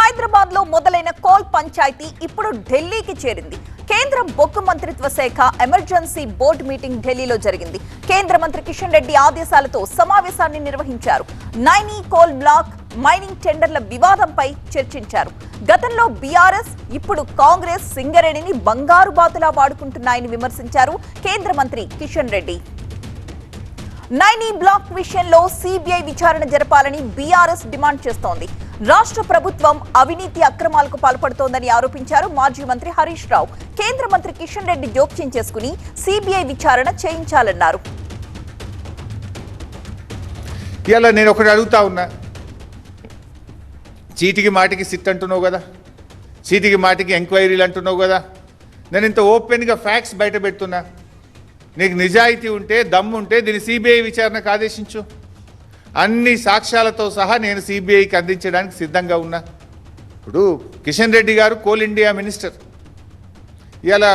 హైదరాబాద్ లో మొదలైన కోల్ పంచాయతీ ఇప్పుడు ఢిల్లీకి చేరింది. కేంద్ర బొగ్గు మంత్రిత్వ శాఖ ఎమర్జెన్సీ బోర్డు మీటింగ్ ఢిల్లీలో జరిగింది. కేంద్ర మంత్రి కిషన్ రెడ్డి ఆదేశాలతో సమావేశాన్ని నిర్వహించారు. నైనీ కోల్ బ్లాక్ మైనింగ్ టెండర్ల వివాదంపై చర్చించారు. గతంలో బీఆర్ఎస్, ఇప్పుడు కాంగ్రెస్ సింగరేణిని బంగారు బాతులా వాడుకుంటున్నాయని విమర్శించారు కేంద్ర మంత్రి కిషన్ రెడ్డి. నైనీ బ్లాక్ విషయంలో సిబిఐ విచారణ జరపాలని బీఆర్ఎస్ డిమాండ్ చేస్తోంది. రాష్ట్ర ప్రభుత్వం అవినీతి అక్రమాలకు పాల్పడుతోందని ఆరోపించారు మాజీ మంత్రి హరీష్ రావు. కేంద్ర మంత్రి కిషన్ రెడ్డి జోక్యం చేసుకుని సిబిఐ విచారణ చేయించాలన్నారు. ఇలా నేను ఒకటి అడుగుతా ఉన్నా, చీటికి మాటికి సిట్ అంటున్నావు కదా, చీటికి మాటికి ఎంక్వైరీలు అంటున్నావు కదా, నేను ఇంత ఓపెన్గా ఫ్యాక్ట్స్ బయట పెడుతున్నా. నీకు నిజాయితీ ఉంటే, దమ్ము ఉంటే దీన్ని సిబిఐ విచారణకు ఆదేశించు. అన్ని సాక్ష్యాలతో సహా నేను సిబిఐకి అందించడానికి సిద్ధంగా ఉన్నా. ఇప్పుడు కిషన్ రెడ్డి గారు కోల్ ఇండియా మినిస్టర్. ఇలా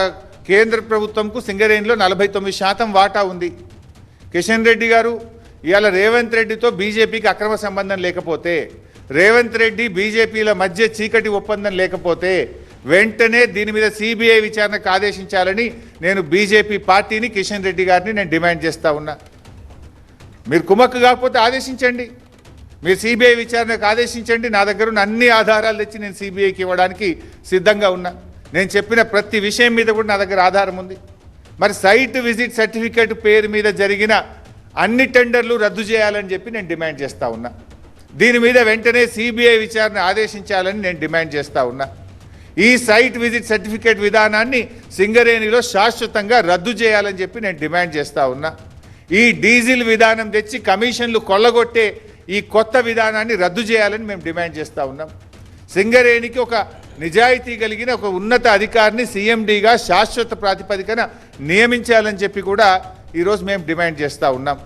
కేంద్ర ప్రభుత్వంకు సింగరేణిలో 49% వాటా ఉంది. కిషన్ రెడ్డి గారు ఇవాళ రేవంత్ రెడ్డితో బీజేపీకి అక్రమ సంబంధం లేకపోతే, రేవంత్ రెడ్డి బీజేపీల మధ్య చీకటి ఒప్పందం లేకపోతే వెంటనే దీని మీద సిబిఐ విచారణకు ఆదేశించాలని నేను బీజేపీ పార్టీని, కిషన్ రెడ్డి గారిని నేను డిమాండ్ చేస్తూ ఉన్నా. మీరు కుమ్మక్కు కాకపోతే ఆదేశించండి, మీరు సిబిఐ విచారణకు ఆదేశించండి. నా దగ్గర ఉన్న అన్ని ఆధారాలు తెచ్చి నేను సిబిఐకి ఇవ్వడానికి సిద్ధంగా ఉన్నా. నేను చెప్పిన ప్రతి విషయం మీద కూడా నా దగ్గర ఆధారం ఉంది. మరి సైట్ విజిట్ సర్టిఫికేట్ పేరు మీద జరిగిన అన్ని టెండర్లు రద్దు చేయాలని చెప్పి నేను డిమాండ్ చేస్తూ ఉన్నా. దీని మీద వెంటనే సిబిఐ విచారణ ఆదేశించాలని నేను డిమాండ్ చేస్తూ ఉన్నా. ఈ సైట్ విజిట్ సర్టిఫికేట్ విధానాన్ని సింగరేణిలో శాశ్వతంగా రద్దు చేయాలని చెప్పి నేను డిమాండ్ చేస్తూ ఉన్నా. ఈ డీజిల్ విధానం తెచ్చి కమిషన్లు కొల్లగొట్టే ఈ కొత్త విధానాన్ని రద్దు చేయాలని మేము డిమాండ్ చేస్తూ ఉన్నాం. సింగరేణికి ఒక నిజాయితీ కలిగిన ఒక ఉన్నత అధికారిని సీఎండీగా శాశ్వత ప్రాతిపదికన నియమించాలని చెప్పి కూడా ఈరోజు మేము డిమాండ్ చేస్తూ ఉన్నాం.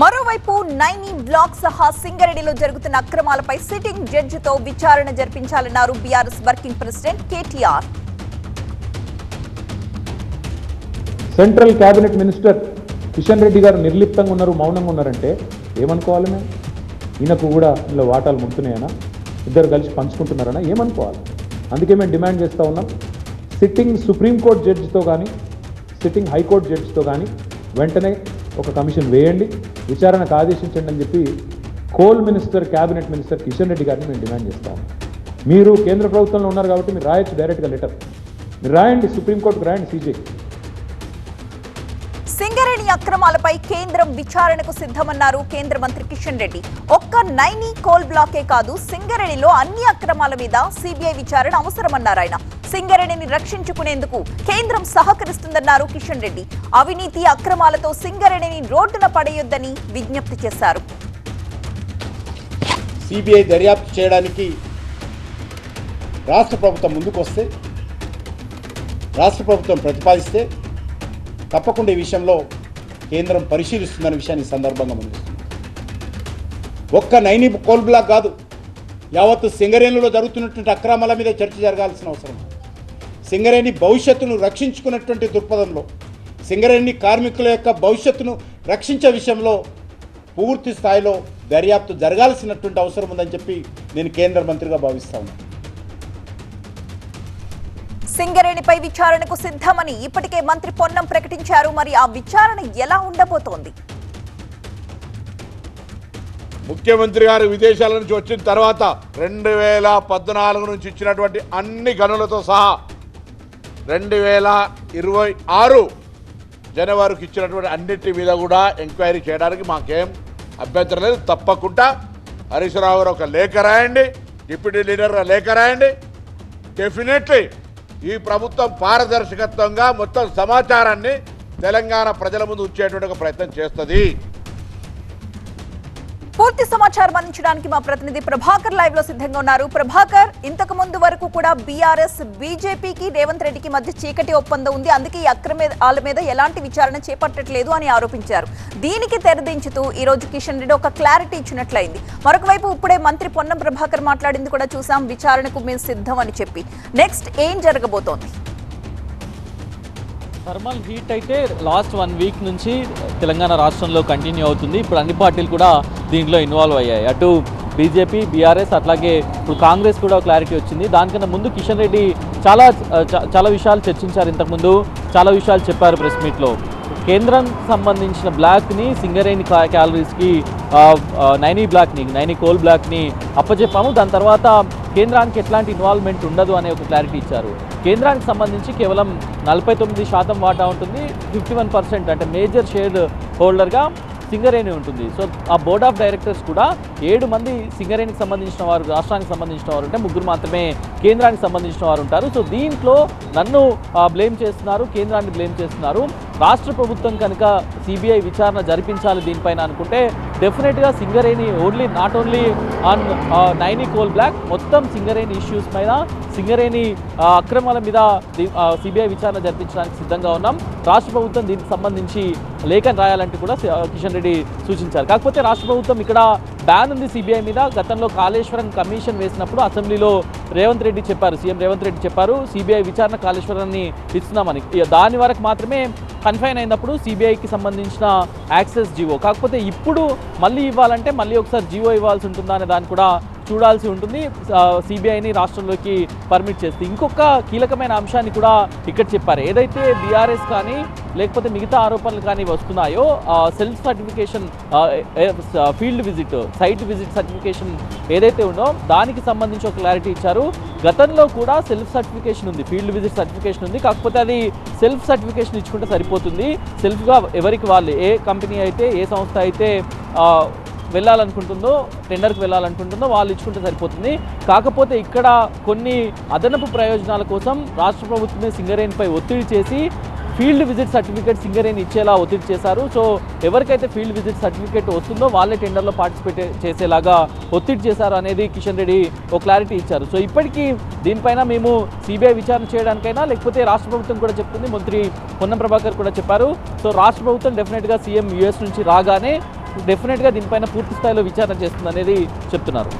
మరోవైపు నైనీ బ్లాక్ సహా సింగరేణిలో జరుగుతున్న అక్రమాలపై సిట్టింగ్ జడ్జితో విచారణ జరిపించాలన్నారు BRS working president KTR. Central cabinet minister Kishan Reddy గారు నిర్లిప్తంగా ఉన్నారు, మౌనంగా ఉన్నారంటే ఏమనుకోవాలి? మేము ఈయనకు కూడా ఇందులో వాటాలు ముడుతున్నాయనా, ఇద్దరు కలిసి పంచుకుంటున్నారనా ఏమనుకోవాలి? అందుకే మేము డిమాండ్ చేస్తూ ఉన్నాం, సిట్టింగ్ సుప్రీంకోర్టు జడ్జితో కానీ, సిట్టింగ్ హైకోర్టు జడ్జితో కానీ వెంటనే ఒక కమిషన్ వేయండి, విచారణకు ఆదేశించండి అని చెప్పి coal minister, cabinet minister Kishan Reddy గారిని మేము డిమాండ్ చేస్తాం. మీరు కేంద్ర ప్రభుత్వంలో ఉన్నారు కాబట్టి మీరు రాయొచ్చు డైరెక్ట్గా లెటర్, మీరు రాయండి, సుప్రీంకోర్టుకు రాయండి, సీజే. సింగరేణి అక్రమాలపై కేంద్రం విచారణకు సిద్ధమన్నారు కేంద్ర మంత్రి కిషన్ రెడ్డి. ఒక్క నైనీ కోల్ బ్లాకే కాదు, సింగరేణిలో అన్ని అక్రమాల మీద సిబిఐ విచారణ అవసరమన్నారు ఆయన. సింగరేణిని రక్షించుకునేందుకు కేంద్రం సహకరిస్తుందన్నారు కిషన్ రెడ్డి. అవినీతి అక్రమాలతో సింగరేణిని రోడ్డున పడేయొద్దని విజ్ఞప్తి చేశారు. సిబిఐ దర్యాప్తు చేయడానికి రాష్ట్ర ప్రభుత్వం ముందుకు వస్తే, రాష్ట్ర ప్రభుత్వం ప్రతిపాదిస్తే తప్పకుండా ఈ విషయంలో కేంద్రం పరిశీలిస్తుందనే విషయాన్ని సందర్భంగా ముందుస్తుంది. ఒక్క నైనీ కోల్ బ్లాక్ కాదు, యావత్తు సింగరేణిలో జరుగుతున్నటువంటి అక్రమాల మీద చర్చ జరగాల్సిన అవసరం. సింగరేణి భవిష్యత్తును రక్షించుకున్నటువంటి దృక్పథంలో, సింగరేణి కార్మికుల యొక్క భవిష్యత్తును రక్షించే విషయంలో పూర్తి స్థాయిలో దర్యాప్తు జరగాల్సినటువంటి అవసరం ఉందని చెప్పి నేను కేంద్ర మంత్రిగా భావిస్తా ఉన్నాను. సింగరేణిపై విచారణకు సిద్ధమని ఇప్పటికే మంత్రి పొన్నం ప్రకటించారు. మరి ఆ విచారణ ఎలా ఉండబోతోంది? ముఖ్యమంత్రి గారు విదేశాల నుంచి వచ్చిన తర్వాత 2014 నుంచి ఇచ్చినటువంటి అన్ని గనులతో సహా 2026 జనవరికి ఇచ్చినటువంటి అన్నిటి మీద కూడా ఎంక్వైరీ చేయడానికి మాకేం అభ్యంతరం లేదు. తప్పకుండా హరీష్ రావు గారు ఒక లేఖ రాయండి, డిప్యూటీ లీడర్ లేఖ రాయండి. డెఫినెట్లీ ఈ ప్రభుత్వం పారదర్శకత్వంగా మొత్తం సమాచారాన్ని తెలంగాణ ప్రజల ముందు ఉంచేటువంటి ఒక ప్రయత్నం చేస్తుంది. పూర్తి సమాచారం అందించడానికి మా ప్రతినిధి ప్రభాకర్ లైవ్ లో సిద్ధంగా ఉన్నారు. ప్రభాకర్, ఇంతకు ముందు వరకు కూడా బీఆర్ఎస్, బీజేపీకి, రేవంత్ రెడ్డికి మధ్య చీకటి ఒప్పందం ఉంది, అందుకే ఈ అక్రమాల మీద ఎలాంటి విచారణ చేపట్టట్లేదు అని ఆరోపించారు. దీనికి తెరదించుతూ ఈ రోజు కిషన్ రెడ్డి ఒక క్లారిటీ ఇచ్చినట్లయింది. మరొక వైపు ఇప్పుడే మంత్రి పొన్నం ప్రభాకర్ మాట్లాడింది కూడా చూసాం, విచారణకు మేము సిద్ధం అని చెప్పి. నెక్స్ట్ ఏం జరగబోతోంది? థర్మల్ హీట్ అయితే లాస్ట్ 1 వీక్ నుంచి తెలంగాణ రాష్ట్రంలో కంటిన్యూ అవుతుంది. ఇప్పుడు అన్ని పార్టీలు కూడా దీంట్లో ఇన్వాల్వ్ అయ్యాయి. అటు బీజేపీ, బీఆర్ఎస్, అట్లాగే ఇప్పుడు కాంగ్రెస్ కూడా క్లారిటీ వచ్చింది. దానికన్నా ముందు కిషన్ రెడ్డి చాలా విషయాలు చర్చించారు. ఇంతకుముందు చాలా విషయాలు చెప్పారు ప్రెస్ మీట్లో. కేంద్రం సంబంధించిన బ్లాక్ని సింగరేణి క్యాలరీస్కి నైనీ కోల్ బ్లాక్ని అప్పచెప్పాము. దాని తర్వాత కేంద్రానికి ఎట్లాంటి ఇన్వాల్వ్మెంట్ ఉండదు అనే ఒక క్లారిటీ ఇచ్చారు. కేంద్రానికి సంబంధించి కేవలం 49% వాటా ఉంటుంది. 51% అంటే మేజర్ షేర్ హోల్డర్గా సింగరేణి ఉంటుంది. సో ఆ బోర్డ్ ఆఫ్ డైరెక్టర్స్ కూడా 7 మంది సింగరేణికి సంబంధించిన వారు, రాష్ట్రానికి సంబంధించిన వారు ఉంటే 3 మాత్రమే కేంద్రానికి సంబంధించిన వారు ఉంటారు. సో దీంట్లో నన్ను బ్లేమ్ చేస్తున్నారు, కేంద్రాన్ని బ్లేమ్ చేస్తున్నారు. రాష్ట్ర ప్రభుత్వం కనుక సిబిఐ విచారణ జరిపించాలి దీనిపైన అనుకుంటే డెఫినెట్గా Singareni not only on Naini coal block, మొత్తం సింగరేణి ఇష్యూస్ పైన, సింగరేణి అక్రమాల మీద సిబిఐ విచారణ జరిపించడానికి సిద్ధంగా ఉన్నాం. రాష్ట్ర ప్రభుత్వం దీనికి సంబంధించి లేఖను రాయాలంటూ కూడా కిషన్ రెడ్డి సూచించారు. కాకపోతే రాష్ట్ర ప్రభుత్వం ఇక్కడ బ్యాన్ ఉంది సిబిఐ మీద. గతంలో కాళేశ్వరం కమిషన్ వేసినప్పుడు అసెంబ్లీలో సీఎం రేవంత్ రెడ్డి చెప్పారు సిబిఐ విచారణ కాళేశ్వరాన్ని ఇస్తున్నామని. దాని వరకు మాత్రమే కన్ఫైన్ అయినప్పుడు సిబిఐకి సంబంధించిన యాక్సెస్ జీవో. కాకపోతే ఇప్పుడు మళ్ళీ ఇవ్వాలంటే మళ్ళీ ఒకసారి జీవో ఇవ్వాల్సి ఉంటుందా అనే దాన్ని కూడా చూడాల్సి ఉంటుంది. సిబిఐని రాష్ట్రంలోకి పర్మిట్ చేస్తే ఇంకొక కీలకమైన అంశాన్ని కూడా ఇక్కడ చెప్పారు. ఏదైతే బీఆర్ఎస్ కానీ లేకపోతే మిగతా ఆరోపణలు కానీ వస్తున్నాయో self certification, field visit, site visit certification ఏదైతే ఉందో దానికి సంబంధించి ఒక క్లారిటీ ఇచ్చారు. గతంలో కూడా సెల్ఫ్ సర్టిఫికేషన్ ఉంది, ఫీల్డ్ విజిట్ సర్టిఫికేషన్ ఉంది. కాకపోతే అది సెల్ఫ్ సర్టిఫికేషన్ ఇచ్చుకుంటే సరిపోతుంది. సెల్ఫ్గా ఎవరికి వాళ్ళు, ఏ కంపెనీ అయితే, ఏ సంస్థ అయితే వెళ్ళాలనుకుంటుందో, టెండర్కి వెళ్ళాలనుకుంటుందో వాళ్ళు ఇచ్చుకుంటే సరిపోతుంది. కాకపోతే ఇక్కడ కొన్ని అదనపు ప్రయోజనాల కోసం రాష్ట్ర ప్రభుత్వమే సింగరేణిపై ఒత్తిడి చేసి ఫీల్డ్ విజిట్ సర్టిఫికేట్ సింగరేణి ఇచ్చేలా ఒత్తిడి చేశారు. సో ఎవరికైతే ఫీల్డ్ విజిట్ సర్టిఫికేట్ వస్తుందో వాళ్ళే టెండర్లో పార్టిసిపేట్ చేసేలాగా ఒత్తిడి చేశారు అనేది కిషన్ రెడ్డి ఒక క్లారిటీ ఇచ్చారు. సో ఇప్పటికీ దీనిపైన మేము సిబిఐ విచారణ చేయడానికైనా, లేకపోతే రాష్ట్ర ప్రభుత్వం కూడా చెప్తుంది, మంత్రి పొన్నం ప్రభాకర్ కూడా చెప్పారు. సో రాష్ట్ర ప్రభుత్వం డెఫినెట్గా సీఎం యూఎస్ నుంచి రాగానే డెఫినెట్గా దీనిపైన పూర్తి స్థాయిలో విచారణ చేస్తుంది అనేది చెప్తున్నారు.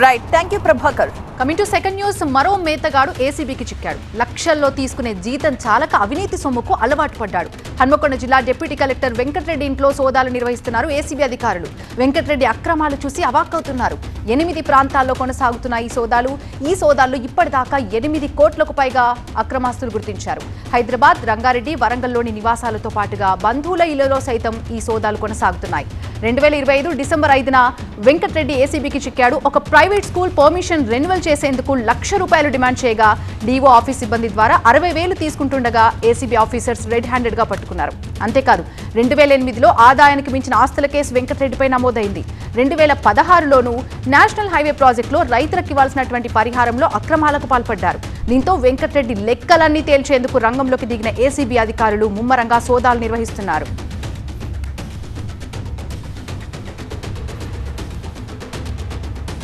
Right, thank you Prabhakar. Coming to second news, మరో మేతగాడు ఏసీబీకి చిక్కాడు. లక్షల్లో తీసుకునే జీతం చాలక అవినీతి సొమ్ముకు అలవాటు పడ్డాడు. హన్మకొండ జిల్లా డిప్యూటీ కలెక్టర్ వెంకటరెడ్డి ఇంట్లో సోదాలు నిర్వహిస్తున్నారు ఏసీబీ అధికారులు. వెంకటరెడ్డి అక్రమాలు చూసి అవాక్కవుతున్నారు. 8 ప్రాంతాల్లో కొనసాగుతున్న ఈ సోదాల్లో ఇప్పటిదాకా 8 కోట్లకు పైగా అక్రమాస్తులు గుర్తించారు. హైదరాబాద్, రంగారెడ్డి, వరంగల్లోని నివాసాలతో పాటుగా బంధువుల ఇళ్లలో సైతం ఈ సోదాలు కొనసాగుతున్నాయి. 2025 డిసెంబర్ 5న వెంకటరెడ్డి ఏసీబీకి చిక్కాడు. ఒక ప్రైవేట్ స్కూల్ పర్మిషన్ రెన్యువల్ చేసేందుకు ₹1,00,000 డిమాండ్ చేయగా డీఓ ఆఫీస్ సిబ్బంది ద్వారా 60,000 తీసుకుంటుండగా ఏసీబీ ఆఫీసర్స్ రెడ్ హ్యాండెడ్ గా పట్టుకున్నారు. అంతేకాదు 2008లో ఆదాయానికి మించిన ఆస్తుల కేసు వెంకటరెడ్డిపై నమోదైంది. 2016లోనూ నేషనల్ హైవే ప్రాజెక్టులో రైతులకు ఇవ్వాల్సినటువంటి పరిహారంలో అక్రమాలకు పాల్పడ్డారు. దీంతో వెంకటరెడ్డి లెక్కలన్నీ తేల్చేందుకు రంగంలోకి దిగిన ఏసీబీ అధికారులు ముమ్మరంగా సోదాలు నిర్వహిస్తున్నారు.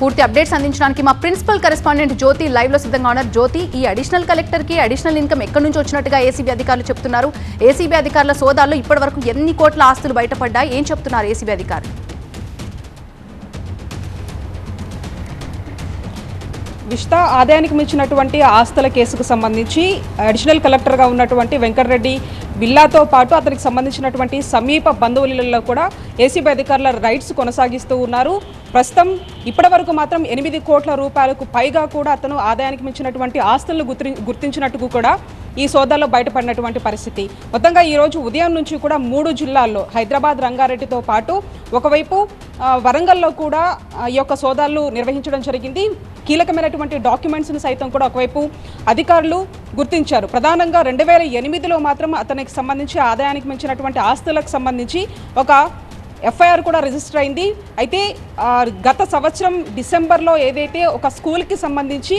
పూర్తి అప్డేట్స్ అందించడానికి మా ప్రిన్సిపల్ కరెస్పాండెంట్ జ్యోతి లైవ్ లో సిద్ధంగా ఉన్నారు. జ్యోతి, ఈ అడిషనల్ కలెక్టర్ కి అడిషనల్ ఇన్కమ్ ఎక్కడి నుంచి వచ్చినట్టుగా ఏసీబీ అధికారులు చెప్తున్నారు. ఏసీబీ అధికారుల సోదాల్లో ఇప్పటి వరకు ఎన్ని కోట్ల ఆస్తులు బయటపడ్డాయి, ఏం చెప్తున్నారు ఏసీబీ అధికారులు? విష్ట, ఆదాయానికి మించినటువంటి ఆస్తుల కేసుకు సంబంధించి అడిషనల్ కలెక్టర్గా ఉన్నటువంటి వెంకటరెడ్డి విల్లాతో పాటు అతనికి సంబంధించినటువంటి సమీప బంధువులలో కూడా ఏసీబీ అధికారుల రైడ్స్ కొనసాగిస్తూ ఉన్నారు. ప్రస్తుతం ఇప్పటి వరకు మాత్రం 8 కోట్ల రూపాయలకు పైగా కూడా అతను ఆదాయానికి మించినటువంటి ఆస్తులను గుర్తించినట్టుకు కూడా ఈ సోదాల్లో బయటపడినటువంటి పరిస్థితి. మొత్తంగా ఈరోజు ఉదయం నుంచి కూడా 3 జిల్లాల్లో హైదరాబాద్, రంగారెడ్డితో పాటు ఒకవైపు వరంగల్లో కూడా ఈ యొక్క సోదాలు నిర్వహించడం జరిగింది. కీలకమైనటువంటి డాక్యుమెంట్స్ని సైతం కూడా ఒకవైపు అధికారులు గుర్తించారు. ప్రధానంగా 2008లో మాత్రం అతనికి సంబంధించి ఆదాయానికి మించినటువంటి ఆస్తులకు సంబంధించి ఒక ఎఫ్ఐఆర్ కూడా రిజిస్టర్ అయింది. అయితే గత సంవత్సరం డిసెంబర్లో ఏదైతే ఒక స్కూల్కి సంబంధించి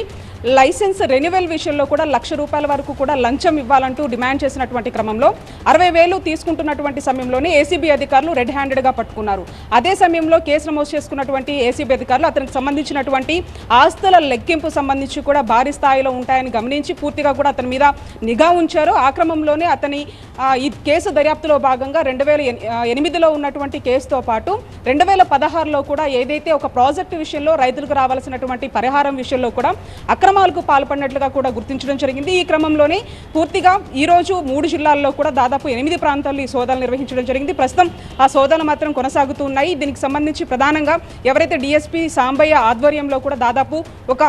లైసెన్స్ రెన్యువల్ విషయంలో కూడా ₹1,00,000 వరకు కూడా లంచం ఇవ్వాలంటూ డిమాండ్ చేసినటువంటి క్రమంలో 60,000 తీసుకుంటున్నటువంటి సమయంలోనే ఏసీబీ అధికారులు రెడ్ హ్యాండెడ్గా పట్టుకున్నారు. అదే సమయంలో కేసు నమోదు చేసుకున్నటువంటి ఏసీబీ అధికారులు అతనికి సంబంధించినటువంటి ఆస్తుల లెక్కింపు సంబంధించి కూడా భారీ స్థాయిలో ఉంటాయని గమనించి పూర్తిగా కూడా అతని మీద నిఘా ఉంచారు. ఆ క్రమంలోనే అతని ఈ కేసు దర్యాప్తులో భాగంగా 2008లో ఉన్నటువంటి కేసుతో పాటు 2016లో కూడా ఏదైతే ఒక ప్రాజెక్టు విషయంలో రైతులకు రావాల్సినటువంటి పరిహారం విషయంలో కూడా అక్రమ అక్రమాలకు పాల్పడినట్లుగా కూడా గుర్తించడం జరిగింది. ఈ క్రమంలోనే పూర్తిగా ఈరోజు 3 జిల్లాల్లో కూడా దాదాపు 8 ప్రాంతాల్లో ఈ సోదాలు నిర్వహించడం జరిగింది. ప్రస్తుతం ఆ సోదాలు మాత్రం కొనసాగుతూ ఉన్నాయి. దీనికి సంబంధించి ప్రధానంగా ఎవరైతే డిఎస్పీ సాంబయ్య ఆధ్వర్యంలో కూడా దాదాపు ఒక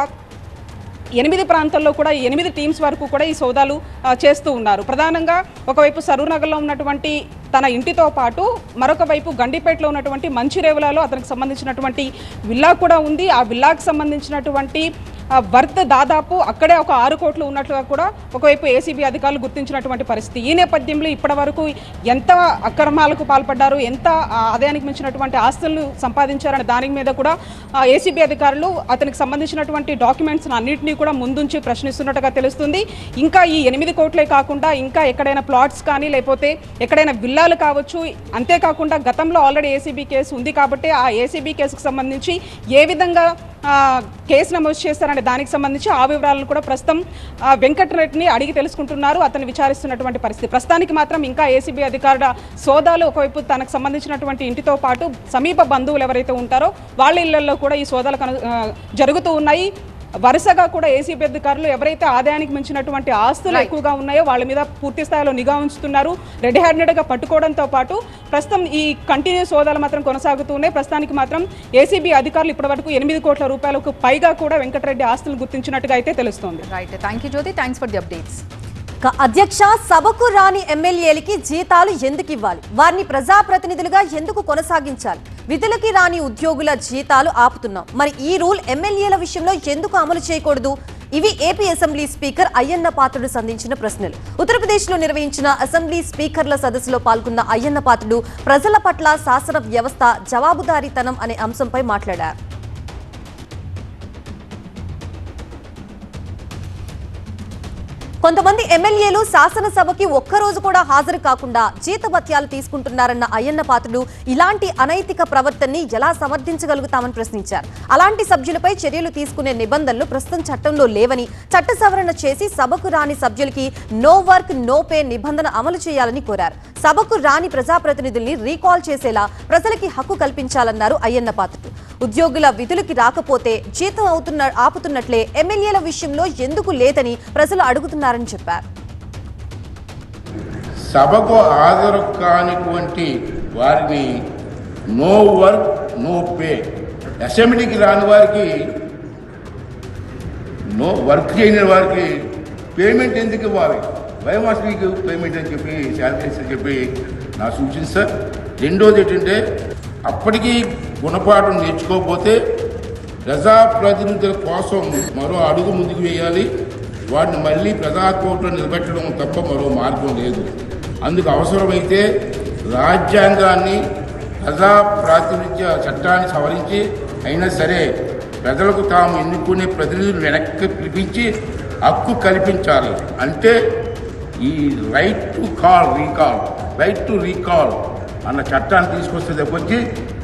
8 ప్రాంతాల్లో కూడా 8 టీమ్స్ వరకు కూడా ఈ సోదాలు చేస్తూ ఉన్నారు. ప్రధానంగా ఒకవైపు సరూర్నగర్లో ఉన్నటువంటి తన ఇంటితో పాటు మరొక వైపు గండిపేటలో ఉన్నటువంటి మంచిరేవులలో అతనికి సంబంధించినటువంటి విల్లా కూడా ఉంది. ఆ విల్లాకు సంబంధించినటువంటి వర్త్ దాదాపు అక్కడే ఒక 6 కోట్లు ఉన్నట్లుగా కూడా ఒకవైపు ఏసీబీ అధికారులు గుర్తించినటువంటి పరిస్థితి. ఈ నేపథ్యంలో ఇప్పటి వరకు ఎంత అక్రమాలకు పాల్పడ్డారు, ఎంత ఆదాయానికి మించినటువంటి ఆస్తులను సంపాదించారనే దాని మీద కూడా ఏసీబీ అధికారులు అతనికి సంబంధించినటువంటి డాక్యుమెంట్స్ అన్నింటినీ కూడా ముందుంచి ప్రశ్నిస్తున్నట్టుగా తెలుస్తుంది. ఇంకా ఈ 8 కోట్లే కాకుండా ఇంకా ఎక్కడైనా ప్లాట్స్ కానీ లేకపోతే ఎక్కడైనా విల్లాలు కావచ్చు, అంతేకాకుండా గతంలో ఆల్రెడీ ఏసీబీ కేసు ఉంది కాబట్టి ఆ ఏసీబీ కేసుకు సంబంధించి ఏ విధంగా కేసు నమోదు చేస్తారనే దానికి సంబంధించి ఆ వివరాలను కూడా ప్రస్తుతం వెంకటరెడ్డిని అడిగి తెలుసుకుంటున్నారు, అతను విచారిస్తున్నటువంటి పరిస్థితి. ప్రస్తుతానికి మాత్రం ఇంకా ఏసీబీ అధికారుల సోదాలు ఒకవైపు తనకు సంబంధించినటువంటి ఇంటితో పాటు సమీప బంధువులు ఎవరైతే ఉంటారో వాళ్ళ ఇళ్లలో కూడా ఈ సోదాలు జరుగుతూ ఉన్నాయి. వరుసగా కూడా ఏసీబీ అధికారులు ఎవరైతే ఆదాయానికి మించినటువంటి ఆస్తులు ఎక్కువగా ఉన్నాయో వాళ్ళ మీద పూర్తి స్థాయిలో నిఘా ఉంచుతున్నారు. రెడ్ హ్యాండెడ్గా పట్టుకోవడంతో పాటు ప్రస్తుతం ఈ కంటిన్యూ సోదాలు మాత్రం కొనసాగుతూ ఉన్నాయి. ప్రస్తుతానికి మాత్రం ఏసీబీ అధికారులు ఇప్పటివరకు 8 కోట్ల రూపాయలకు పైగా కూడా వెంకటరెడ్డి ఆస్తులు గుర్తించినట్టుగా అయితే తెలుస్తోంది. Right, thank you Jyothi, thanks for the updates. అధ్యక్ష, సభకు రాని ఎమ్మెల్యేలకి జీతాలు ఎందుకు ఇవ్వాలి? వారిని ప్రజాప్రతినిధులుగా ఎందుకు కొనసాగించాలి? విధులకి రాని ఉద్యోగుల జీతాలు ఆపుతున్నాం, మరి ఈ రూల్ ఎమ్మెల్యేల విషయంలో ఎందుకు అమలు చేయకూడదు? ఇవి AP assembly speaker Ayyanna Patrudu సంధించిన ప్రశ్నలు. ఉత్తరప్రదేశ్లో నిర్వహించిన అసెంబ్లీ స్పీకర్ల సదస్సులో పాల్గొన్న అయ్యన్న పాత్రుడు ప్రజల పట్ల శాసన వ్యవస్థ జవాబుదారీతనం అనే అంశంపై మాట్లాడారు. కొంతమంది ఎమ్మెల్యేలు శాసనసభకి ఒక్కరోజు కూడా హాజరు కాకుండా జీతభత్యాలు తీసుకుంటున్నారన్న అయ్యన్న పాత్రుడు ఇలాంటి అనైతిక ప్రవర్తనని ఎలా సమర్థించగలుగుతామని ప్రశ్నించారు. అలాంటి సభ్యులపై చర్యలు తీసుకునే నిబంధనలు ప్రస్తుతం చట్టంలో లేవని, చట్ట సవరణ చేసి సభకు రాని సభ్యులకి నో వర్క్ నో పే నిబంధన అమలు చేయాలని కోరారు. సభకు రాని ప్రజాప్రతినిధుల్ని రీకాల్ చేసేలా ప్రజలకి హక్కు కల్పించాలన్నారు అయ్యన్న పాత్రుడు. ఉద్యోగుల విధులకి రాకపోతే జీతం ఆపుతున్నట్లే ఎమ్మెల్యేల విషయంలో ఎందుకు లేదని ప్రజలు అడుగుతున్నారని చెప్పారు. సభకు హాజరు కానిటువంటి వారిని నో వర్క్ నో పే, అసెంబ్లీకి రాని వారికి నో వర్క్ చేయని వారికి పేమెంట్ ఎందుకు ఇవ్వాలి? బయోమాస్కి పేమెంట్ అని చెప్పి శాలరీస్ అని చెప్పి నా సూచన సార్. రెండోది ఏంటంటే అప్పటికీ గుణపాఠం నేర్చుకోకపోతే ప్రజాప్రతినిధుల కోసం మరో అడుగు ముందుకు వేయాలి. వాటిని మళ్ళీ ప్రజాకోర్టులో నిలబెట్టడం తప్ప మరో మార్గం లేదు. అందుకు అవసరమైతే రాజ్యాంగాన్ని ప్రజాప్రాతినిధ్య చట్టాన్ని సవరించి అయినా సరే ప్రజలకు తాము ఎన్నుకునే ప్రతినిధులు వెనక్కి పిలిపించి హక్కు కల్పించాలి. అంటే ఈ రైట్ టు రీకాల్ అన్న చట్టాన్ని తీసుకొస్తే తప్పొచ్చి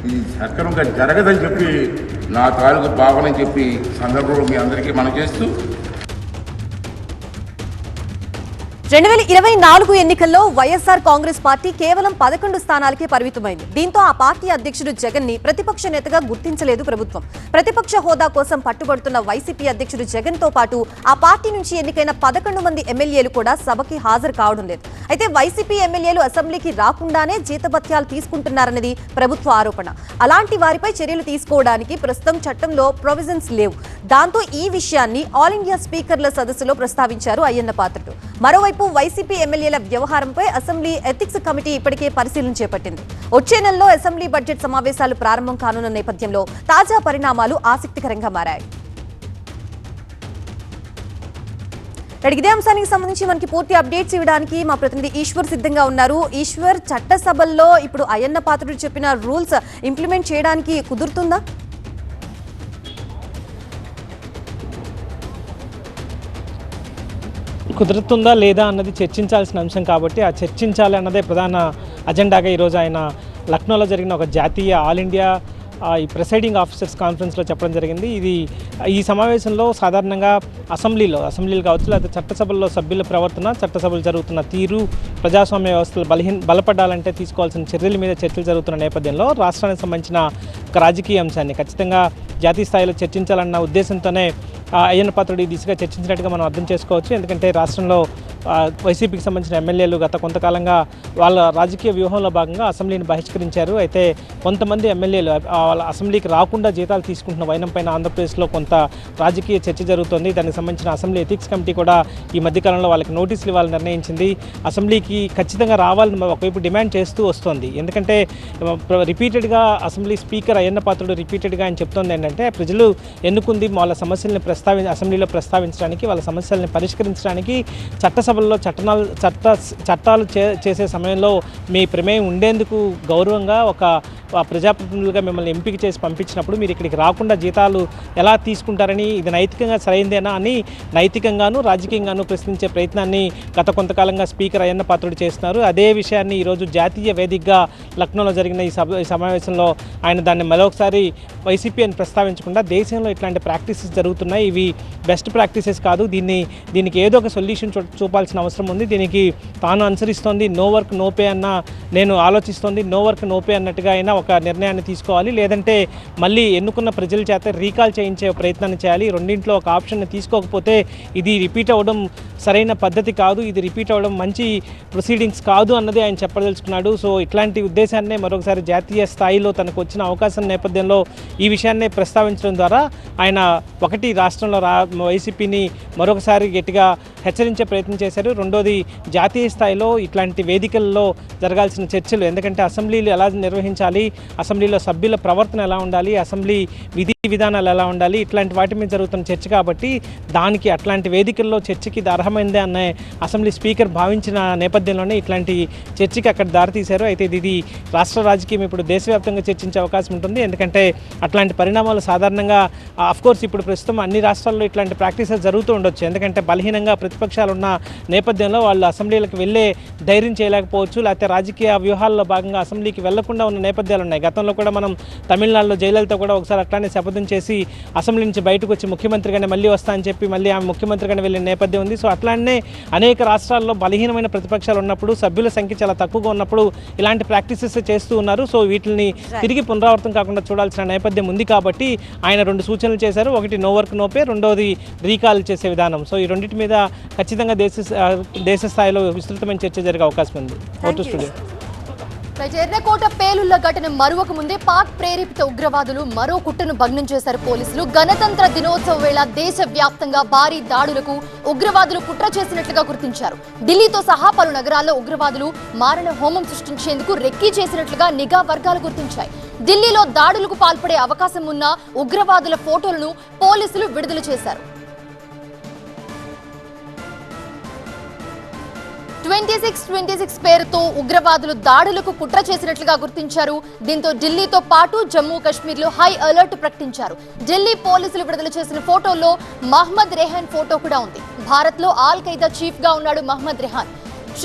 ఇది సక్రమంగా జరగదని చెప్పి నా తాలూకు భావన చెప్పి సందర్భంలో మీ అందరికీ మనం చేస్తూ 2024 ఎన్నికల్లో వైఎస్ఆర్ కాంగ్రెస్ పార్టీ కేవలం 11 స్థానాలకే పరిమితమైంది. దీంతో ఆ పార్టీ అధ్యక్షుడు జగన్ ని ప్రతిపక్ష నేతగా గుర్తించలేదు ప్రభుత్వం. ప్రతిపక్ష హోదా కోసం పట్టుబడుతున్న వైసీపీ అధ్యక్షుడు జగన్ తో పాటు ఆ పార్టీ నుంచి ఎన్నికైన 11 మంది ఎమ్మెల్యేలు కూడా సభకి హాజరు కావడం లేదు. అయితే వైసీపీ ఎమ్మెల్యేలు అసెంబ్లీకి రాకుండానే జీతభత్యాలు తీసుకుంటున్నారన్నది ప్రభుత్వ ఆరోపణ. అలాంటి వారిపై చర్యలు తీసుకోవడానికి ప్రస్తుతం చట్టంలో ప్రొవిజన్స్ లేవు. దాంతో ఈ విషయాన్ని ఆల్ ఇండియా స్పీకర్ల సదస్సులో ప్రస్తావించారు అయ్యన్న పాత్రుడు. మరోవైపు వైసీపీ ఎమ్మెల్యేల వ్యవహారంపై అసెంబ్లీ ఎథిక్స్ కమిటీ ఇప్పటికే పరిశీలన చేపట్టింది. వచ్చే నెలలో అసెంబ్లీ బడ్జెట్ సమావేశాలు ప్రారంభం కానున్న నేపథ్యంలో తాజా పరిణామాలు ఆసక్తికరంగా మారాయి. ఇదే అంశానికి సంబంధించి మనకి పూర్తి అప్డేట్స్ ఇవ్వడానికి మా ప్రతినిధి ఈశ్వర్ సిద్ధంగా ఉన్నారు. ఈశ్వర్, చట్టసభల్లో ఇప్పుడు అయ్యన్న పాత్రుడు చెప్పిన రూల్స్ ఇంప్లిమెంట్ చేయడానికి కుదురుతుందా? కుదురుతుందా లేదా అన్నది చర్చించాల్సిన అంశం కాబట్టి ఆ చర్చించాలి అన్నదే ప్రధాన అజెండాగా ఈరోజు ఆయన లక్నోలో జరిగిన ఒక జాతీయ ఆల్ ఇండియా ఈ ప్రిసైడింగ్ ఆఫీసర్స్ కాన్ఫరెన్స్లో చెప్పడం జరిగింది. ఈ సమావేశంలో సాధారణంగా అసెంబ్లీలు కావచ్చు లేకపోతే చట్టసభల్లో సభ్యుల ప్రవర్తన, చట్టసభలు జరుగుతున్న తీరు, ప్రజాస్వామ్య వ్యవస్థలు బలపడాలంటే తీసుకోవాల్సిన చర్యల మీద చర్చలు జరుగుతున్న నేపథ్యంలో రాష్ట్రానికి సంబంధించిన ఒక రాజకీయ అంశాన్ని ఖచ్చితంగా జాతీయ స్థాయిలో చర్చించాలన్న ఉద్దేశంతోనే అయ్యన్న పాత్రుడు ఈ దిశగా చర్చించినట్టుగా మనం అర్థం చేసుకోవచ్చు. ఎందుకంటే రాష్ట్రంలో వైసీపీకి సంబంధించిన ఎమ్మెల్యేలు గత కొంతకాలంగా వాళ్ళ రాజకీయ వ్యూహంలో భాగంగా అసెంబ్లీని బహిష్కరించారు. అయితే కొంతమంది ఎమ్మెల్యేలు వాళ్ళ అసెంబ్లీకి రాకుండా జీతాలు తీసుకుంటున్న వైనం పైన ఆంధ్రప్రదేశ్లో కొంత రాజకీయ చర్చ జరుగుతోంది. దానికి సంబంధించిన అసెంబ్లీ ఎథిక్స్ కమిటీ కూడా ఈ మధ్యకాలంలో వాళ్ళకి నోటీసులు ఇవ్వాలని నిర్ణయించింది. అసెంబ్లీకి ఖచ్చితంగా రావాలని ఒకవైపు డిమాండ్ చేస్తూ వస్తోంది. ఎందుకంటే రిపీటెడ్గా అసెంబ్లీ స్పీకర్ అయ్యన్న పాత్రుడు రిపీటెడ్గా ఆయన చెప్తోంది ఏంటంటే ప్రజలు ఎన్నుకుంది వాళ్ళ సమస్యల్ని అసెంబ్లీలో ప్రస్తావించడానికి, వాళ్ళ సమస్యల్ని పరిష్కరించడానికి, చట్టసభల్లో చట్టాలు చేసే సమయంలో మీ ప్రమేయం ఉండేందుకు గౌరవంగా ఒక ప్రజాప్రతినిధులుగా మిమ్మల్ని ఎంపిక చేసి పంపించినప్పుడు మీరు ఇక్కడికి రాకుండా జీతాలు ఎలా తీసుకుంటారని, ఇది నైతికంగా సరైందేనా అని నైతికంగాను రాజకీయంగాను ప్రశ్నించే ప్రయత్నాన్ని గత కొంతకాలంగా స్పీకర్ అయ్యన్న పాత్రుడు చేస్తున్నారు. అదే విషయాన్ని ఈరోజు జాతీయ వేదికగా లక్నోలో జరిగిన ఈ సమావేశంలో ఆయన దాన్ని మరొకసారి వైసీపీ అని ప్రస్తావించకుండా దేశంలో ఇట్లాంటి ప్రాక్టీసెస్ జరుగుతున్నాయి, ఇవి బెస్ట్ ప్రాక్టీసెస్ కాదు, దీనికి ఏదో ఒక సొల్యూషన్ చూపాల్సిన అవసరం ఉంది, దీనికి తాను అనుసరిస్తోంది నో వర్క్ నో పే అన్న నేను ఆలోచిస్తోంది నో వర్క్ నో పే అన్నట్టుగా అయినా ఒక నిర్ణయాన్ని తీసుకోవాలి, లేదంటే మళ్ళీ ఎన్నుకున్న ప్రజల చేత రీకాల్ చేయించే ప్రయత్నాన్ని చేయాలి. రెండింట్లో ఒక ఆప్షన్ని తీసుకోకపోతే ఇది రిపీట్ అవ్వడం సరైన పద్ధతి కాదు, ఇది రిపీట్ అవ్వడం మంచి ప్రొసీడింగ్స్ కాదు అన్నది ఆయన చెప్పదలుచుకున్నాడు. సో ఇట్లాంటి ఉద్దేశాన్నే మరొకసారి జాతీయ స్థాయిలో తనకు వచ్చిన అవకాశం నేపథ్యంలో ఈ విషయాన్నే ప్రస్తావించడం ద్వారా ఆయన ఒకటి రాష్ట్రంలో వైసీపీని మరొకసారి గట్టిగా హెచ్చరించే ప్రయత్నం చేశారు. రెండోది జాతీయ స్థాయిలో ఇట్లాంటి వేదికల్లో జరగాల్సిన చర్చలు, ఎందుకంటే అసెంబ్లీలు ఎలా నిర్వహించాలి, అసెంబ్లీలో సభ్యుల ప్రవర్తన ఎలా ఉండాలి, అసెంబ్లీ విధి విధానాలు ఎలా ఉండాలి, ఇట్లాంటి వాటి మీద జరుగుతున్న చర్చ కాబట్టి దానికి అట్లాంటి వేదికల్లో చర్చకి ఇది అర్హమైందే అనే అసెంబ్లీ స్పీకర్ భావించిన నేపథ్యంలోనే ఇట్లాంటి చర్చకి అక్కడ దారితీశారు. అయితే ఇది రాష్ట్ర రాజకీయం ఇప్పుడు దేశవ్యాప్తంగా చర్చించే అవకాశం ఉంటుంది. ఎందుకంటే అట్లాంటి పరిణామాలు సాధారణంగా అఫ్కోర్స్ ఇప్పుడు ప్రస్తుతం అన్ని రాష్ట్రాల్లో ఇట్లాంటి ప్రాక్టీసెస్ జరుగుతూ ఉండొచ్చు. ఎందుకంటే బలహీనంగా ప్రతిపక్షాలు ఉన్న నేపథ్యంలో వాళ్ళు అసెంబ్లీలకు వెళ్ళే ధైర్యం చేయలేకపోవచ్చు, లేకపోతే రాజకీయ వ్యూహాల్లో భాగంగా అసెంబ్లీకి వెళ్లకుండా ఉన్న నేపథ్యాలు ఉన్నాయి. గతంలో కూడా మనం తమిళనాడులో జయలలిత కూడా ఒకసారి అట్లానే శపథం చేసి అసెంబ్లీ నుంచి బయటకు వచ్చి ముఖ్యమంత్రిగానే మళ్ళీ వస్తా అని చెప్పి మళ్ళీ ఆమె ముఖ్యమంత్రిగానే వెళ్ళిన నేపథ్యం ఉంది. సో అట్లానే అనేక రాష్ట్రాల్లో బలహీనమైన ప్రతిపక్షాలు ఉన్నప్పుడు, సభ్యుల సంఖ్య చాలా తక్కువగా ఉన్నప్పుడు ఇలాంటి ప్రాక్టీసెస్ చేస్తూ ఉన్నారు. సో వీటిని తిరిగి పునరావృతం కాకుండా చూడాల్సిన నేపథ్యం ఉంది కాబట్టి ఆయన 2 సూచనలు చేశారు. ఒకటి నో వర్క్ నో పే, రెండోది రీకాల్ చేసే విధానం. సో ఈ రెండింటి మీద ఖచ్చితంగా దేశ స్థాయిలో విస్తృతమైన చర్చ జరిగే అవకాశం ఉంది. ఎర్రకోట పేలుళ్ల ఘటన మరొక ముందే పాక్ ప్రేరేపిత ఉగ్రవాదులు మరో కుట్రను భగ్నం చేశారు పోలీసులు. గణతంత్ర దినోత్సవ వేళ దేశవ్యాప్తంగా భారీ దాడులకు ఉగ్రవాదులు కుట్ర చేసినట్లుగా గుర్తించారు. ఢిల్లీతో సహా పలు నగరాల్లో ఉగ్రవాదులు మారణ హోమం సృష్టించేందుకు రెక్కీ చేసినట్లుగా నిఘా వర్గాలు గుర్తించాయి. ఢిల్లీలో దాడులకు పాల్పడే అవకాశం ఉన్న ఉగ్రవాదుల ఫోటోలను పోలీసులు విడుదల చేశారు. 2626 పేరుతో ఉగ్రవాదులు దాడులకు కుట్ర చేసినట్లుగా గుర్తించారు. దీంతో ఢిల్లీతో పాటు జమ్మూ కాశ్మీర్లో హై అలర్ట్ ప్రకటించారు. ఢిల్లీ పోలీసులు విడుదల చేసిన ఫోటోల్లో మహ్మద్ రెహాన్ ఫోటో కూడా ఉంది. భారత్లో ఆల్ ఖైదా చీఫ్ గా ఉన్నాడు మహ్మద్ రెహాన్.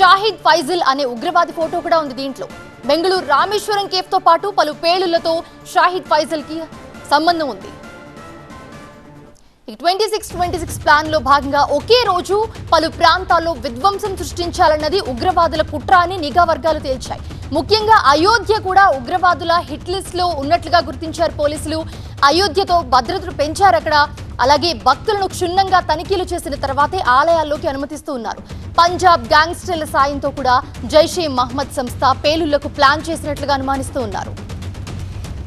షాహిద్ ఫైజల్ అనే ఉగ్రవాది ఫోటో కూడా ఉంది దీంట్లో. బెంగళూరు రామేశ్వరం కేఫ్ తో పాటు పలు పేలుళ్లతో షాహిద్ ఫైజల్ కి సంబంధం ఉంది. 2626 ప్లాన్ లో భాగంగా ఒకే రోజు పలు ప్రాంతాల్లో విధ్వంసం సృష్టించాలన్నది ఉగ్రవాదుల కుట్ర అని నిఘా వర్గాలు తేల్చాయి. ముఖ్యంగా అయోధ్య కూడా ఉగ్రవాదుల హిట్ లిస్ట్ లో ఉన్నట్లుగా గుర్తించారు పోలీసులు. అయోధ్యతో భద్రతను పెంచారు అక్కడ. అలాగే భక్తులను క్షుణ్ణంగా తనిఖీలు చేసిన తర్వాతే ఆలయాల్లోకి అనుమతిస్తూ ఉన్నారు. పంజాబ్ గ్యాంగ్స్టర్ల సాయంతో కూడా జైషే మహ్మద్ సంస్థ పేలుళ్లకు ప్లాన్ చేసినట్లుగా అనుమానిస్తూ ఉన్నారు.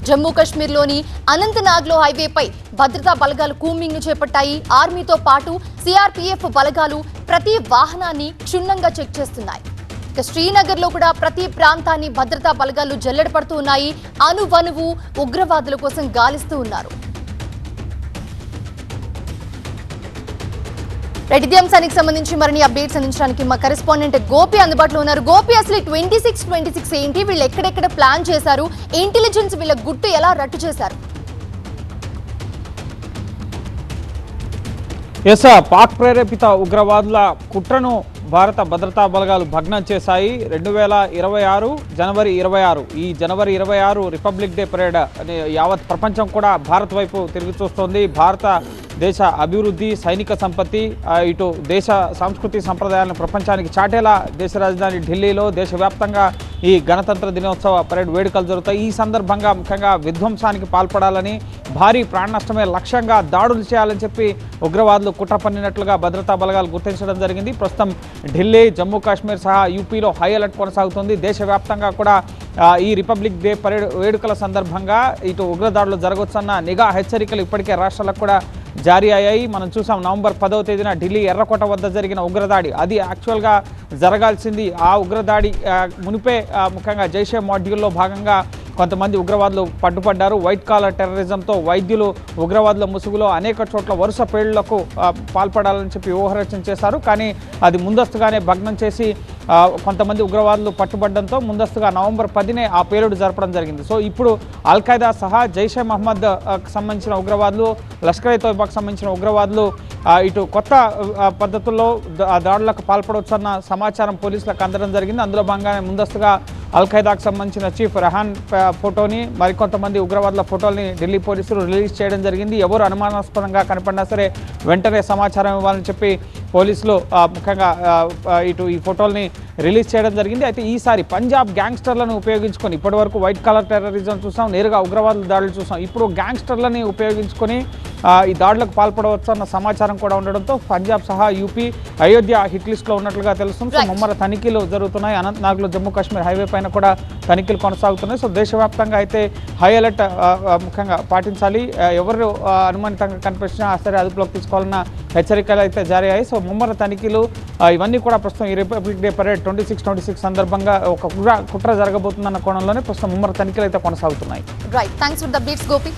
జమ్మూ కాశ్మీర్లోని అనంతనాగ్లో హైవేపై భద్రతా బలగాలు కూంబింగ్ ను చేపట్టాయి. ఆర్మీతో పాటు సిఆర్పీఎఫ్ బలగాలు ప్రతి వాహనాన్ని క్షుణ్ణంగా చెక్ చేస్తున్నాయి. ఇక శ్రీనగర్లో కూడా ప్రతి ప్రాంతాన్ని భద్రతా బలగాలు జల్లెడ పడుతూ ఉన్నాయి. అణువణువు ఉగ్రవాదుల కోసం గాలిస్తూ ఉన్నారు. ఇదే అంశానికి సంబంధించి మరిన్ని అప్డేట్స్ అందించడానికి మా కరెస్పాండెంట్ గోపి అందుబాటులో ఉన్నారు. గోపి, అసలు 2626 ఏంటి, వీళ్ళు ఎక్కడెక్కడ ప్లాన్ చేశారు, ఇంటెలిజెన్స్ వీళ్ళ గుట్టు ఎలా రట్టు చేశారు? పాక్ ప్రేరేపిత ఉగ్రవాదుల కుట్రను భారత భద్రతా బలగాలు భగ్నం చేశాయి. 2026 జనవరి 26 ఈ జనవరి 26 రిపబ్లిక్ డే పరేడ్ యావత్ ప్రపంచం కూడా భారత్ వైపు తిరిగి చూస్తోంది. భారత దేశ అభివృద్ధి, సైనిక సంపత్తి, ఇటు దేశ సంస్కృతి సంప్రదాయాలను ప్రపంచానికి చాటేలా దేశ రాజధాని ఢిల్లీలో దేశవ్యాప్తంగా ఈ గణతంత్ర దినోత్సవ పరేడ్ వేడుకలు జరుగుతాయి. ఈ సందర్భంగా ముఖ్యంగా విధ్వంసానికి పాల్పడాలని, భారీ ప్రాణ నష్టమే లక్ష్యంగా దాడులు చేయాలని చెప్పి ఉగ్రవాదులు కుట్ర పన్నినట్లుగా భద్రతా బలగాలు గుర్తించడం జరిగింది. ప్రస్తుతం ఢిల్లీ, జమ్మూ కాశ్మీర్ సహా యూపీలో హై అలర్ట్ కొనసాగుతుంది. దేశవ్యాప్తంగా కూడా ఈ రిపబ్లిక్ డే పరేడ్ వేడుకల సందర్భంగా ఇటు ఉగ్రదాడులు జరగవచ్చన్న నిఘా హెచ్చరికలు ఇప్పటికే రాష్ట్రాలకు కూడా జారీ అయ్యాయి. మనం చూసాం నవంబర్ 10వ తేదీన ఢిల్లీ ఎర్రకోట వద్ద జరిగిన ఉగ్రదాడి, అది యాక్చువల్గా జరగాల్సింది. ఆ ఉగ్రదాడి మునిపే ముఖ్యంగా జైషే మాడ్యూల్లో భాగంగా కొంతమంది ఉగ్రవాదులు పట్టుపడ్డారు. వైట్ కాలర్ టెర్రరిజంతో వైద్యులు ఉగ్రవాదుల ముసుగులో అనేక చోట్ల వరుస పేలుళ్లకు పాల్పడాలని చెప్పి ఊహరచన చేశారు. కానీ అది ముందస్తుగానే భగ్నం చేసి కొంతమంది ఉగ్రవాదులు పట్టుబడడంతో ముందస్తుగా నవంబర్ 10నే ఆ పేలుడు జరపడం జరిగింది. సో ఇప్పుడు అల్ఖైదా సహా జైషే మహమ్మద్ సంబంధించిన ఉగ్రవాదులు, లష్కర్-ఏ తోయిబాకు సంబంధించిన ఉగ్రవాదులు ఇటు కొత్త పద్ధతుల్లో దాడులకు పాల్పడవచ్చన్న సమాచారం పోలీసులకు అందడం జరిగింది. అందులో భాగంగానే ముందస్తుగా అల్ఖైదాకు సంబంధించిన చీఫ్ రెహాన్ ఫోటోని, మరికొంతమంది ఉగ్రవాదుల ఫోటోల్ని ఢిల్లీ పోలీసులు రిలీజ్ చేయడం జరిగింది. ఎవరు అనుమానాస్పదంగా కనపడినా సరే వెంటనే సమాచారం ఇవ్వాలని చెప్పి పోలీసులు ముఖ్యంగా ఇటు ఈ ఫోటోల్ని రిలీజ్ చేయడం జరిగింది. అయితే ఈసారి పంజాబ్ గ్యాంగ్స్టర్లను ఉపయోగించుకొని, ఇప్పటివరకు వైట్ కాలర్ టెర్రరిజం చూసాం, నేరుగా ఉగ్రవాదుల దాడులు చూసాం, ఇప్పుడు గ్యాంగ్స్టర్లని ఉపయోగించుకొని ఈ దాడులకు పాల్పడవచ్చు అన్న సమాచారం కూడా ఉండడంతో పంజాబ్ సహా యూపీ, అయోధ్య హిట్ లిస్ట్లో ఉన్నట్లుగా తెలుస్తుంది. సో ముమ్మర తనిఖీలు జరుగుతున్నాయి. అనంతనాగ్లో జమ్మూ కాశ్మీర్ హైవే పైన కూడా తనిఖీలు కొనసాగుతున్నాయి. సో దేశవ్యాప్తంగా అయితే హై అలర్ట్ ముఖ్యంగా పాటించాలి. ఎవరు అనుమానితంగా కనిపించినా సరే అదుపులోకి తీసుకోవాలన్న హెచ్చరికలు అయితే జారీ అయ్యాయి. సో ముమ్మర తనిఖీలు ఇవన్నీ కూడా ప్రస్తుతం ఈ రిపబ్లిక్ డే పరేడ్ 26 సందర్భంగా ఒక కుట్ర జరగబోతుందన్న కోణంలోనే ప్రస్తుతం ముమ్మర తనిఖీలు అయితే కొనసాగుతున్నాయి. Right, thanks for the updates Gopi.